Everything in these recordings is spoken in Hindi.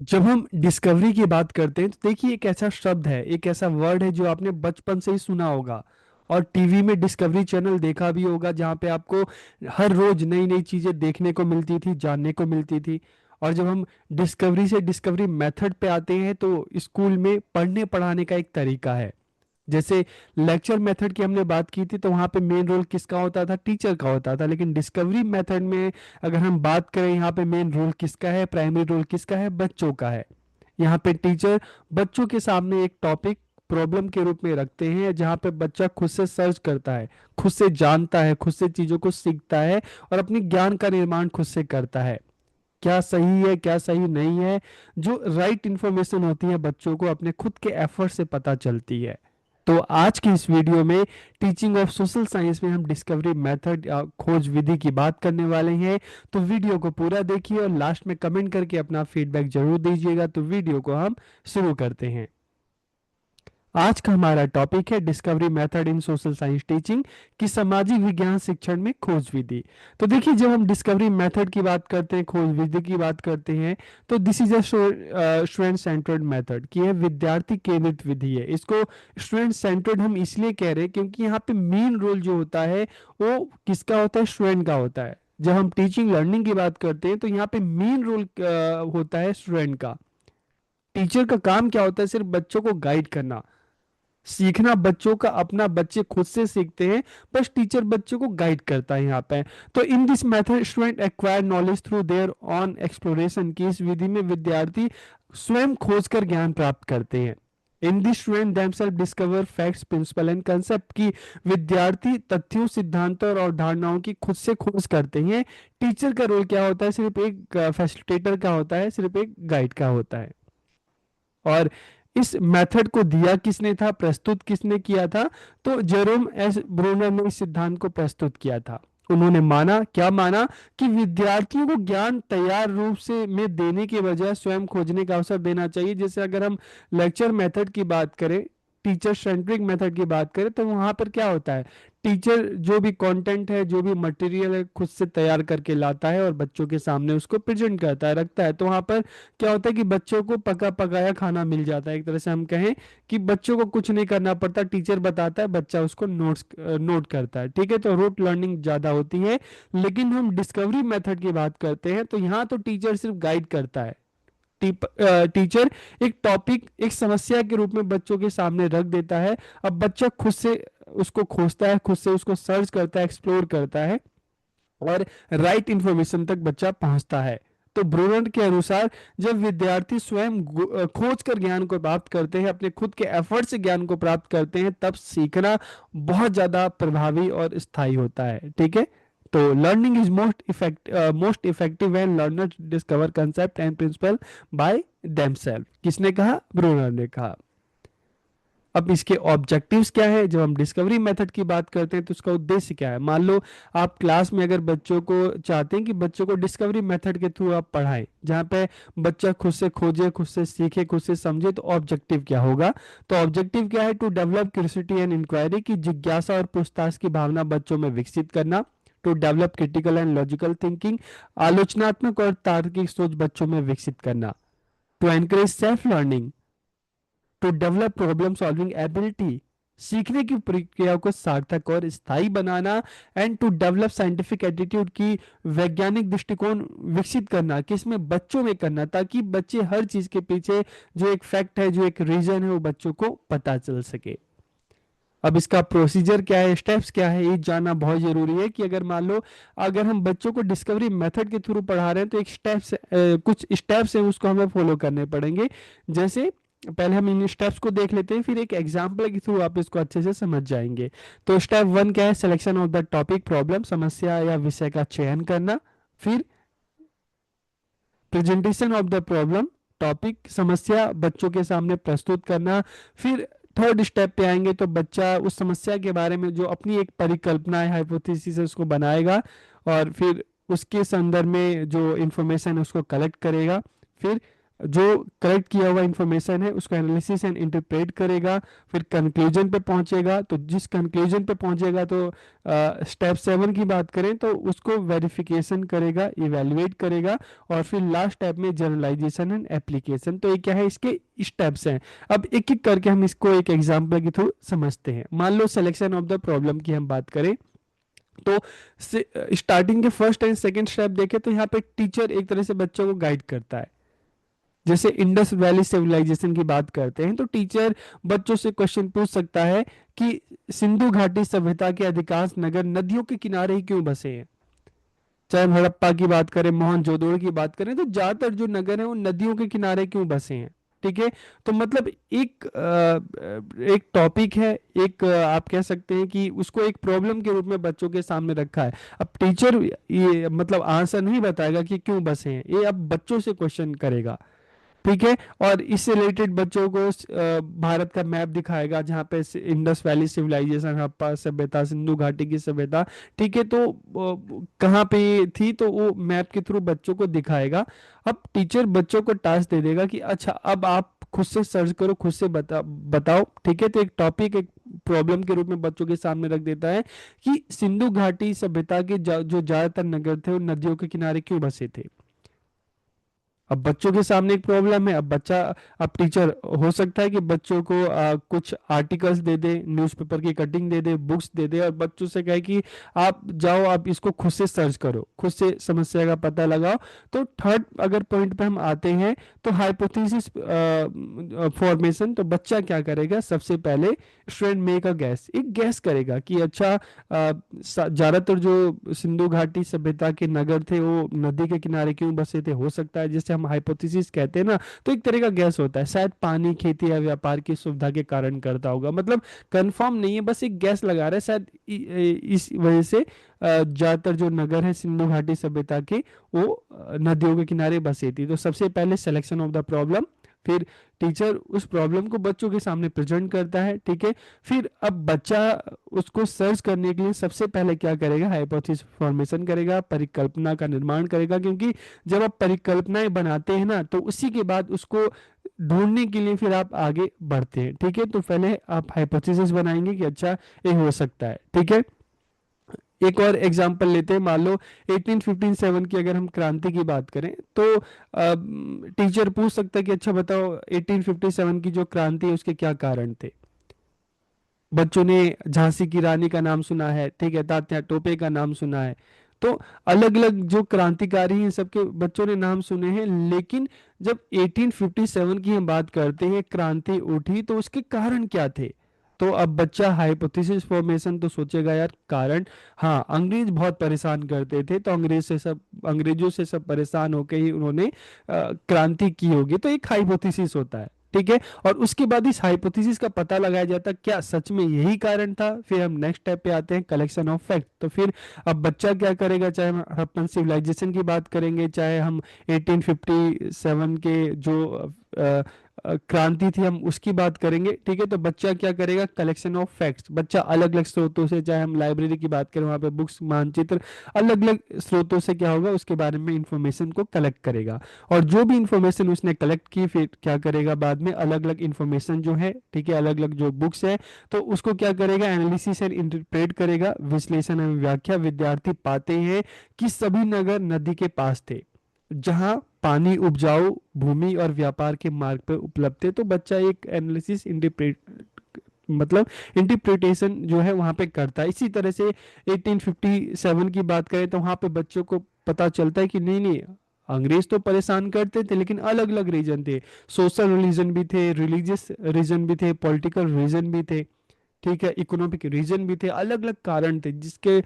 जब हम डिस्कवरी की बात करते हैं तो देखिए एक ऐसा शब्द है, एक ऐसा वर्ड है जो आपने बचपन से ही सुना होगा और टीवी में डिस्कवरी चैनल देखा भी होगा, जहाँ पे आपको हर रोज नई नई चीजें देखने को मिलती थी, जानने को मिलती थी। और जब हम डिस्कवरी से डिस्कवरी मेथड पे आते हैं तो स्कूल में पढ़ने पढ़ाने का एक तरीका है। जैसे लेक्चर मेथड की हमने बात की थी तो वहाँ पे मेन रोल किसका होता था? टीचर का होता था। लेकिन डिस्कवरी मेथड में अगर हम बात करें, यहाँ पे मेन रोल किसका है? प्राइमरी रोल किसका है? बच्चों का है। यहाँ पे टीचर बच्चों के सामने एक टॉपिक प्रॉब्लम के रूप में रखते हैं, जहाँ पे बच्चा खुद से सर्च करता है, खुद से जानता है, खुद से चीजों को सीखता है और अपनी ज्ञान का निर्माण खुद से करता है। क्या सही है, क्या सही नहीं है, जो राइट इंफॉर्मेशन होती है बच्चों को अपने खुद के एफर्ट से पता चलती है। तो आज की इस वीडियो में टीचिंग ऑफ सोशल साइंस में हम डिस्कवरी मेथड या खोज विधि की बात करने वाले हैं। तो वीडियो को पूरा देखिए और लास्ट में कमेंट करके अपना फीडबैक जरूर दीजिएगा। तो वीडियो को हम शुरू करते हैं। आज का हमारा टॉपिक है discovery method in social science teaching की सामाजिक विज्ञान शिक्षण में खोज विधि। तो देखिए जब हम डिस्कवरी मेथड की बात करते हैं, खोज विधि की बात करते हैं, तो this is a student centred method की है, विद्यार्थी केंद्रित विधि है। इसको स्टूडेंट सेंटर्ड हम इसलिए कह रहे हैं क्योंकि यहाँ पे मेन रोल जो होता है वो किसका होता है? स्टूडेंट का होता है। जब हम टीचिंग लर्निंग की बात करते हैं तो यहाँ पे मेन रोल होता है स्टूडेंट का। टीचर का काम क्या होता है? सिर्फ बच्चों को गाइड करना, सीखना बच्चों का अपना, बच्चे खुद से सीखते हैं, बस टीचर बच्चों को गाइड करता है यहाँ पे। तो in this method student acquire knowledge through their on exploration, की इस विधि में विद्यार्थी स्वयं खोज कर ज्ञान प्राप्त करते हैं। In this student themselves discover facts principle and concept, की विद्यार्थी तथ्यों, सिद्धांतों और अवधारणाओं की खुद से खोज करते हैं। टीचर का रोल क्या होता है? सिर्फ एक फैसिलिटेटर का होता है, सिर्फ एक गाइड का होता है। और इस मेथड को दिया किसने था, प्रस्तुत किसने किया था? तो जेरोम एस ब्रूनर ने इस सिद्धांत को प्रस्तुत किया था। उन्होंने माना, क्या माना? कि विद्यार्थियों को ज्ञान तैयार रूप से में देने के बजाय स्वयं खोजने का अवसर देना चाहिए। जैसे अगर हम लेक्चर मेथड की बात करें, टीचर सेंट्रिक मेथड की बात करें, तो वहां पर क्या होता है? टीचर जो भी कंटेंट है, जो भी मटेरियल है, खुद से तैयार करके लाता है और बच्चों के सामने उसको प्रेजेंट करता है, रखता है। तो वहां पर क्या होता है कि बच्चों को पका पकाया खाना मिल जाता है। एक तरह से हम कहें कि बच्चों को कुछ नहीं करना पड़ता, टीचर बताता है, बच्चा उसको नोट करता है। ठीक है, तो रूट लर्निंग ज्यादा होती है। लेकिन हम डिस्कवरी मेथड की बात करते हैं तो यहाँ तो टीचर सिर्फ गाइड करता है। टीचर एक टॉपिक, एक समस्या के रूप में बच्चों के सामने रख देता है। अब बच्चा खुद से उसको खोजता है, खुद से उसको सर्च करता है, एक्सप्लोर करता है और राइट इंफॉर्मेशन तक बच्चा पहुंचता है। तो ब्रूनर के अनुसार जब विद्यार्थी स्वयं खोज कर ज्ञान को प्राप्त करते हैं, अपने खुद के एफर्ट से ज्ञान को प्राप्त करते हैं, तब सीखना बहुत ज्यादा प्रभावी और स्थायी होता है। ठीक है, तो learning is most effective when learners discover concept and principle by themselves. किसने कहा? ब्रूनर ने कहा। अब इसके ऑब्जेक्टिव्स क्या है? जब हम डिस्कवरी मेथड की बात करते हैं तो उसका उद्देश्य क्या है? मान लो आप क्लास में अगर बच्चों को चाहते हैं कि बच्चों को डिस्कवरी मेथड के थ्रू आप पढ़ाएं, जहाँ पे बच्चा खुद से खोजे, खुद से सीखे, खुद से समझे, तो ऑब्जेक्टिव क्या होगा? तो ऑब्जेक्टिव क्या है? To develop curiosity and inquiry, की जिज्ञासा और पूछताछ की भावना बच्चों में विकसित करना। To develop critical and logical thinking, आलोचनात्मक और तार्किक सोच बच्चों में विकसित करना। To encourage self learning, to develop problem solving ability, सीखने की प्रक्रिया को सार्थक और स्थायी बनाना। And to develop scientific attitude, की वैज्ञानिक दृष्टिकोण विकसित करना, किसमें? बच्चों में करना, ताकि बच्चे हर चीज के पीछे जो एक फैक्ट है, जो एक रीजन है, वो बच्चों को पता चल सके। अब इसका प्रोसीजर क्या है, स्टेप्स क्या है, ये जानना बहुत जरूरी है। कि अगर मान लो अगर हम बच्चों को डिस्कवरी मेथड के थ्रू पढ़ा रहे हैं तो एक स्टेप्स, कुछ स्टेप्स है उसको हमें फॉलो करने पड़ेंगे। जैसे पहले हम इन स्टेप्स को देख लेते हैं, फिर एक एग्जाम्पल के थ्रू आप इसको अच्छे से समझ जाएंगे। तो स्टेप वन क्या है? Selection of the topic problem, समस्या या विषय का चयन करना। फिर presentation of the problem, topic, समस्या बच्चों के सामने प्रस्तुत करना। फिर थर्ड स्टेप पे आएंगे तो बच्चा उस समस्या के बारे में जो अपनी एक परिकल्पना है, हाइपोथेसिस है, उसको बनाएगा और फिर उसके संदर्भ में जो इंफॉर्मेशन है उसको कलेक्ट करेगा। फिर जो कलेक्ट किया हुआ इंफॉर्मेशन है उसको एनालिसिस एंड इंटरप्रेट करेगा, फिर कंक्लूजन पे पहुंचेगा। तो जिस कंक्लूजन पे पहुंचेगा, तो स्टेप 7 की बात करें तो उसको वेरिफिकेशन करेगा, इवेलुएट करेगा, और फिर लास्ट स्टेप में जनरलाइजेशन एंड एप्लीकेशन। तो ये क्या है, इसके स्टेप्स हैं। अब एक एक करके हम इसको एक एग्जांपल के थ्रू समझते हैं। मान लो सिलेक्शन ऑफ द प्रॉब्लम की हम बात करें, तो स्टार्टिंग के फर्स्ट एंड सेकंड स्टेप देखें तो यहाँ पे टीचर एक तरह से बच्चों को गाइड करता है। जैसे इंडस वैली सिविलाइजेशन की बात करते हैं तो टीचर बच्चों से क्वेश्चन पूछ सकता है कि सिंधु घाटी सभ्यता के अधिकांश नगर नदियों के किनारे ही क्यों बसे हैं। चाहे हम हड़प्पा की बात करें, मोहनजोदड़ो की बात करें, तो ज्यादातर जो नगर हैं वो नदियों के किनारे क्यों बसे हैं। ठीक है। तो मतलब एक टॉपिक है, आप कह सकते हैं कि उसको एक प्रॉब्लम के रूप में बच्चों के सामने रखा है। अब टीचर ये मतलब आंसर नहीं बताएगा कि क्यों बसे हैं, ये अब बच्चों से क्वेश्चन करेगा। ठीक है। और इससे रिलेटेड बच्चों को भारत का मैप दिखाएगा जहाँ पे इंडस वैली सिविलाइजेशन, हड़प्पा सभ्यता, सिंधु घाटी की सभ्यता, ठीक है, तो कहाँ पे ये थी, तो वो मैप के थ्रू बच्चों को दिखाएगा। अब टीचर बच्चों को टास्क दे देगा कि अच्छा अब आप खुद से सर्च करो, खुद से बताओ। ठीक है। तो एक टॉपिक, एक प्रॉब्लम के रूप में बच्चों के सामने रख देता है कि सिंधु घाटी सभ्यता के जो ज्यादातर नगर थे वो नदियों के किनारे क्यों बसे थे। अब बच्चों के सामने एक प्रॉब्लम है। अब टीचर हो सकता है कि बच्चों को कुछ आर्टिकल्स दे दे, न्यूज़पेपर की कटिंग दे दे, बुक्स दे दे, और बच्चों से कहे कि आप जाओ, आप इसको खुद से सर्च करो, खुद से समस्या का पता लगाओ। तो थर्ड अगर पॉइंट पे हम आते हैं, तो हाइपोथेसिस फॉर्मेशन। तो बच्चा क्या करेगा, सबसे पहले स्टूडेंट मेक अ गैस, एक गैस करेगा कि अच्छा ज्यादातर जो सिंधु घाटी सभ्यता के नगर थे वो नदी के किनारे क्यों बसे थे। हो सकता है, जैसे हम हाइपोथेसिस कहते हैं ना, तो एक तरह का गैस होता है, शायद पानी, खेती या व्यापार की सुविधा के कारण करता होगा। मतलब कंफर्म नहीं है, बस एक गैस लगा रहा है, शायद इस वजह से ज्यादातर जो नगर है सिंधु घाटी सभ्यता के वो नदियों के किनारे बसे थी। तो सबसे पहले सिलेक्शन ऑफ द प्रॉब्लम, फिर टीचर उस प्रॉब्लम को बच्चों के सामने प्रेजेंट करता है। ठीक है। फिर अब बच्चा उसको सर्च करने के लिए सबसे पहले क्या करेगा, हाइपोथेसिस फॉर्मेशन करेगा, परिकल्पना का निर्माण करेगा। क्योंकि जब आप परिकल्पनाएं बनाते हैं ना, तो उसी के बाद उसको ढूंढने के लिए फिर आप आगे बढ़ते हैं। ठीक है। तो पहले आप हाइपोथेसिस बनाएंगे कि अच्छा ये हो सकता है। ठीक है। एक और एग्जांपल लेते हैं। मान लो 1857 की अगर हम क्रांति की बात करें, तो टीचर पूछ सकता है कि अच्छा बताओ 1857 की जो क्रांति है उसके क्या कारण थे। बच्चों ने झांसी की रानी का नाम सुना है, ठीक है, तात्या टोपे का नाम सुना है। तो अलग अलग जो क्रांतिकारी हैं सबके बच्चों ने नाम सुने हैं, लेकिन जब 1857 की हम बात करते हैं, क्रांति उठी, तो उसके कारण क्या थे। तो अब बच्चा हाइपोथेसिस फॉर्मेशन तो सोचेगा यार कारण, हाँ अंग्रेज बहुत परेशान करते थे, तो अंग्रेजों से सब परेशान होके ही उन्होंने क्रांति की होगी। तो एक हाइपोथेसिस होता है। ठीक है। और उसके बाद इस हाइपोथेसिस का पता लगाया जाता है क्या सच में यही कारण था। फिर हम नेक्स्ट स्टेप पे आते हैं, कलेक्शन ऑफ फैक्ट। तो फिर अब बच्चा क्या करेगा, चाहे हम हड़प्पन सिविलाइजेशन की बात करेंगे, चाहे हम 1857 के जो क्रांति थी हम उसकी बात करेंगे। ठीक है। तो बच्चा क्या करेगा, कलेक्शन ऑफ फैक्ट्स। बच्चा अलग अलग स्रोतों से, चाहे हम लाइब्रेरी की बात करें वहां पे बुक्स, मानचित्र, अलग अलग स्रोतों से क्या होगा उसके बारे में इंफॉर्मेशन को कलेक्ट करेगा। और जो भी इंफॉर्मेशन उसने कलेक्ट की, फिर क्या करेगा बाद में, अलग अलग इंफॉर्मेशन जो है, ठीक है, अलग अलग जो बुक्स है, तो उसको क्या करेगा, एनालिसिस एंड इंटरप्रेट करेगा, विश्लेषण एवं व्याख्या। विद्यार्थी पाते हैं कि सभी नगर नदी के पास थे जहां पानी, उपजाऊ भूमि और व्यापार के मार्ग पर उपलब्ध थे। तो बच्चा एक एनालिसिस इंटरप्रेट मतलब इंटरप्रिटेशन जो है वहां पे करता है। इसी तरह से 1857 की बात करें तो वहां पे बच्चों को पता चलता है कि नहीं नहीं, अंग्रेज तो परेशान करते थे लेकिन अलग अलग रीजन थे, सोशल रीजन भी थे, रिलीजियस रीजन भी थे, पॉलिटिकल रीजन भी थे, ठीक है, इकोनॉमिक रीजन भी थे, अलग अलग कारण थे जिसके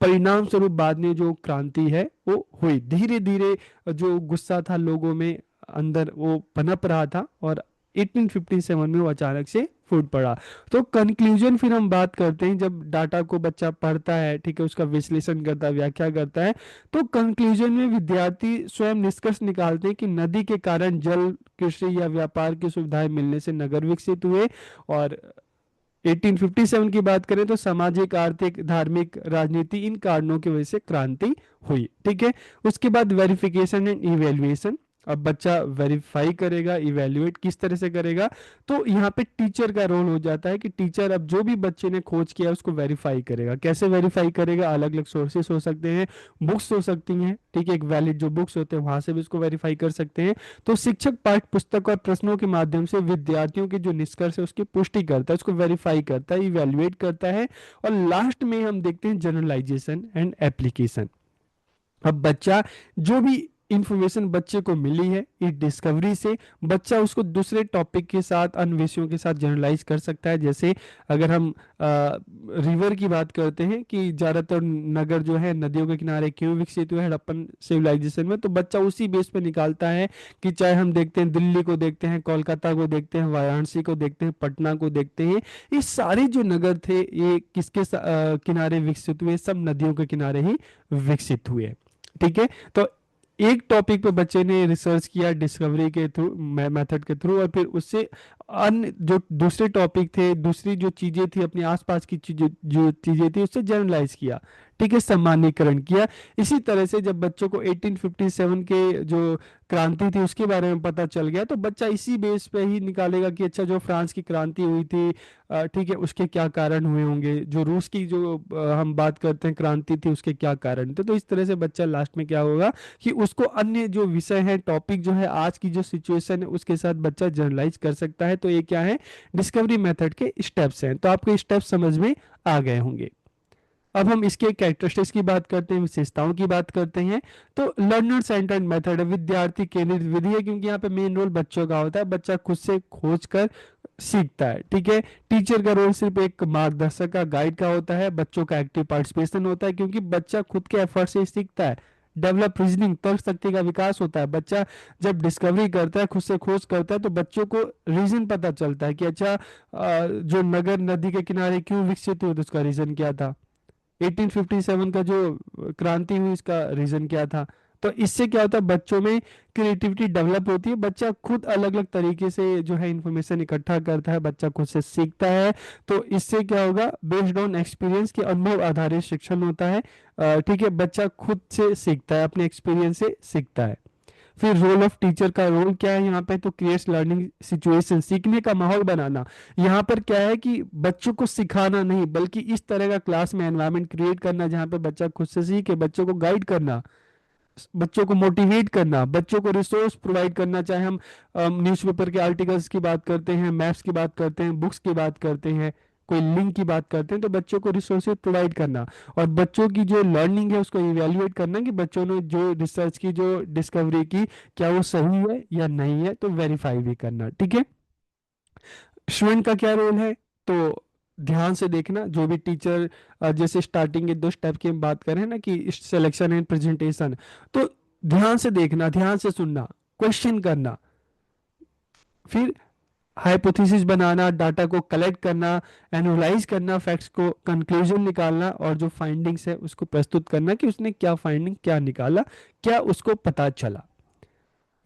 परिणाम स्वरूप बाद में जो क्रांति है वो हुई। धीरे धीरे जो गुस्सा था लोगों में अंदर वो पनप रहा था, और 1857 में वो अचानक से फूट पड़ा। तो कंक्लूजन फिर हम बात करते हैं, जब डाटा को बच्चा पढ़ता है, ठीक है, उसका विश्लेषण करता है, व्याख्या करता है, तो कंक्लूजन में विद्यार्थी स्वयं निष्कर्ष निकालते हैं कि नदी के कारण जल, कृषि या व्यापार की सुविधाएं मिलने से नगर विकसित हुए। और 1857 की बात करें तो सामाजिक, आर्थिक, धार्मिक, राजनीति, इन कारणों की वजह से क्रांति हुई। ठीक है। उसके बाद वेरिफिकेशन एंड इवेल्युएशन। अब बच्चा वेरीफाई करेगा, इवेल्युएट किस तरह से करेगा? तो यहाँ पे टीचर का रोल हो जाता है कि टीचर अब जो भी बच्चे ने खोज किया उसको वेरीफाई करेगा। कैसे वेरीफाई करेगा? अलग अलग सोर्सेस हो सकते हैं, बुक्स हो सकती हैं, ठीक है, एक वैलिड जो बुक्स होते हैं वहां से भी उसको वेरीफाई कर सकते हैं। तो शिक्षक पाठ्य पुस्तक और प्रश्नों के माध्यम से विद्यार्थियों के जो निष्कर्ष है उसकी पुष्टि करता है, उसको वेरीफाई करता है, इवेल्युएट करता है। और लास्ट में हम देखते हैं जनरलाइजेशन एंड एप्लीकेशन। अब बच्चा जो भी इंफॉर्मेशन बच्चे को मिली है इस डिस्कवरी से, बच्चा उसको दूसरे टॉपिक के साथ, अन्य विषयों के साथ जनरलाइज कर सकता है। जैसे अगर हम रिवर की बात करते हैं कि ज़्यादातर नगर जो है नदियों के किनारे क्यों विकसित हुए हड़प्पन सिविलाइजेशन में, तो बच्चा उसी बेस पे निकालता है कि चाहे हम देखते हैं दिल्ली को देखते हैं, कोलकाता को देखते हैं, वाराणसी को देखते हैं, पटना को देखते हैं, ये सारे जो नगर थे ये किसके किनारे विकसित हुए? सब नदियों के किनारे ही विकसित हुए। ठीक है। तो एक टॉपिक पे बच्चे ने रिसर्च किया डिस्कवरी के थ्रू, मेथड के थ्रू, और फिर उससे अन्य जो दूसरे टॉपिक थे, दूसरी जो चीजें थी अपने आसपास की चीजें, जो चीजें थी उससे जनरलाइज किया, ठीक है, सामान्यीकरण किया। इसी तरह से जब बच्चों को 1857 के जो क्रांति थी उसके बारे में पता चल गया, तो बच्चा इसी बेस पे ही निकालेगा कि अच्छा जो फ्रांस की क्रांति हुई थी, ठीक है, उसके क्या कारण हुए होंगे, जो रूस की जो हम बात करते हैं क्रांति थी उसके क्या कारण थे। तो इस तरह से बच्चा लास्ट में क्या होगा कि उसको अन्य जो विषय है, टॉपिक जो है, आज की जो सिचुएशन है उसके साथ बच्चा जनरलाइज कर सकता है। तो ये क्या है? डिस्कवरी मेथड के स्टेप्स हैं। तो आपको स्टेप्स समझ में आ गए होंगे। अब हम इसके कैरेक्टरिस्टिक्स की बात करते हैं, विशेषताओं की बात करते हैं। तो लर्नर सेंटर्ड मेथड है, विद्यार्थी केंद्रित विधि है, क्योंकि यहाँ पे मेन रोल बच्चों का होता है, बच्चा खुद से खोज कर सीखता है। ठीक है। टीचर का रोल सिर्फ एक मार्गदर्शक का, गाइड का होता है, बच्चों का एक्टिव पार्टिसिपेशन होता है, क्योंकि बच्चा खुद के एफर्ट से ही सीखता है। डेवलप रीजनिंग, तर्क शक्ति का विकास होता है। बच्चा जब डिस्कवरी करता है, खुद से खोज करता है, तो बच्चों को रीजन पता चलता है कि अच्छा जो नगर नदी के किनारे क्यों विकसित हुए, तो उसका रीजन क्या था। 1857 का जो क्रांति हुई इसका रीजन क्या था। तो इससे क्या होता है, बच्चों में क्रिएटिविटी डेवलप होती है, बच्चा खुद अलग अलग तरीके से जो है इंफॉर्मेशन इकट्ठा करता है, बच्चा खुद से सीखता है। तो इससे क्या होगा, बेस्ड ऑन एक्सपीरियंस के अनुभव आधारित शिक्षण होता है। ठीक है, बच्चा खुद से सीखता है, अपने एक्सपीरियंस से सीखता है। फिर रोल ऑफ टीचर का रोल क्या है यहाँ पे, तो क्रिएट्स लर्निंग सिचुएशन, सीखने का माहौल बनाना। यहाँ पर क्या है कि बच्चों को सिखाना नहीं, बल्कि इस तरह का क्लास में एनवायरनमेंट क्रिएट करना जहाँ पे बच्चा खुद से सीखे, बच्चों को गाइड करना, बच्चों को मोटिवेट करना, बच्चों को रिसोर्स प्रोवाइड करना। चाहे हम न्यूज़पेपर के आर्टिकल्स की बात करते हैं, मैप्स की बात करते हैं, बुक्स की बात करते हैं, कोई लिंक की बात करते हैं, तो बच्चों को रिसोर्सेज प्रोवाइड करना। और बच्चों की जो लर्निंग है उसको इवेल्युएट करना कि बच्चों ने जो रिसर्च की, जो डिस्कवरी की, क्या वो सही है या नहीं है, तो वेरीफाई भी करना। ठीक है। स्टूडेंट का क्या रोल है, तो ध्यान से देखना जो भी टीचर, जैसे स्टार्टिंग के 2 स्टेप की हम बात करें ना कि सिलेक्शन एंड प्रेजेंटेशन, तो ध्यान से देखना, ध्यान से सुनना, क्वेश्चन करना, फिर हाइपोथेसिस बनाना, डाटा को कलेक्ट करना, एनालाइज करना, फैक्ट्स को कंक्लूजन निकालना, और जो फाइंडिंग्स है उसको प्रस्तुत करना कि उसने क्या फाइंडिंग, क्या निकाला, क्या उसको पता चला।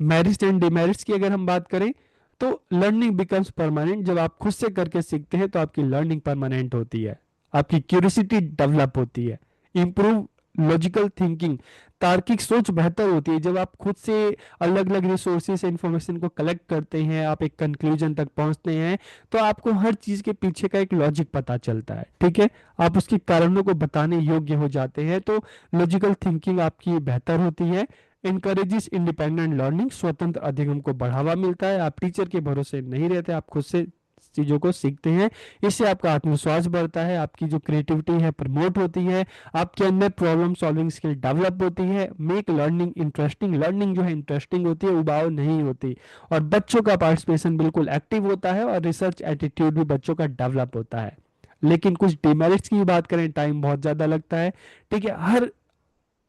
मेरिट्स एंड डिमेरिट्स की अगर हम बात करें, तो लर्निंग बिकम्स परमानेंट, जब आप खुद से करके सीखते हैं तो आपकी लर्निंग परमानेंट होती है, आपकी क्यूरियोसिटी डेवलप होती है। इंप्रूव लॉजिकल थिंकिंग, तार्किक सोच बेहतर होती है, जब आप खुद से अलग अलग रिसोर्सेज से इंफॉर्मेशन को कलेक्ट करते हैं, आप एक कंक्लूजन तक पहुंचते हैं, तो आपको हर चीज के पीछे का एक लॉजिक पता चलता है। ठीक है। आप उसके कारणों को बताने योग्य हो जाते हैं, तो लॉजिकल थिंकिंग आपकी बेहतर होती है। इनकरेजेस इंडिपेंडेंट लर्निंग, स्वतंत्र अधिगम को बढ़ावा मिलता है, आप टीचर के भरोसे नहीं रहते, आप खुद से चीजों को सीखते हैं। इससे आपका आत्मविश्वास बढ़ता है, आपकी जो क्रिएटिविटी है प्रमोट होती है, आपके अंदर प्रॉब्लम सॉल्विंग स्किल डेवलप होती है। मेक लर्निंग इंटरेस्टिंग, लर्निंग जो है इंटरेस्टिंग होती है, उबाऊ नहीं होती। और बच्चों का पार्टिसिपेशन बिल्कुल एक्टिव होता है, और रिसर्च एटीट्यूड भी बच्चों का डेवलप होता है। लेकिन कुछ डिमेरिट्स की बात करें, टाइम बहुत ज्यादा लगता है। ठीक है। हर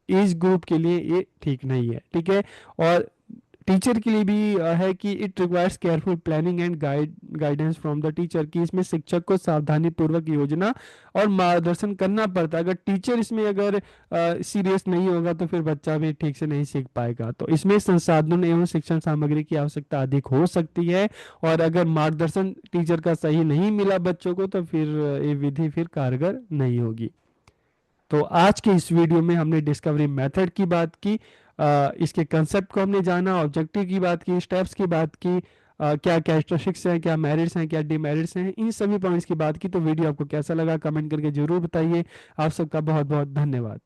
एज ग्रुप के लिए ये ठीक नहीं है। ठीक है। और टीचर के लिए भी है कि it requires careful planning and guidance from the teacher, कि इसमें शिक्षक को सावधानी पूर्वक योजना और मार्गदर्शन करना पड़ता है। अगर टीचर इसमें अगर सीरियस नहीं होगा तो फिर बच्चा भी ठीक से नहीं सीख पाएगा। तो इसमें संसाधन एवं शिक्षण सामग्री की आवश्यकता अधिक हो सकती है, और अगर मार्गदर्शन टीचर का सही नहीं मिला बच्चों को, तो फिर ये विधि फिर कारगर नहीं होगी। तो आज के इस वीडियो में हमने डिस्कवरी मेथड की बात की, इसके कंसेप्ट को हमने जाना, ऑब्जेक्टिव की बात की, स्टेप्स की बात की, क्या कैरेक्टरिस्टिक्स हैं, क्या मेरिट्स हैं, क्या डिमेरिट्स हैं, इन सभी पॉइंट्स की बात की। तो वीडियो आपको कैसा लगा कमेंट करके जरूर बताइए। आप सबका बहुत बहुत धन्यवाद।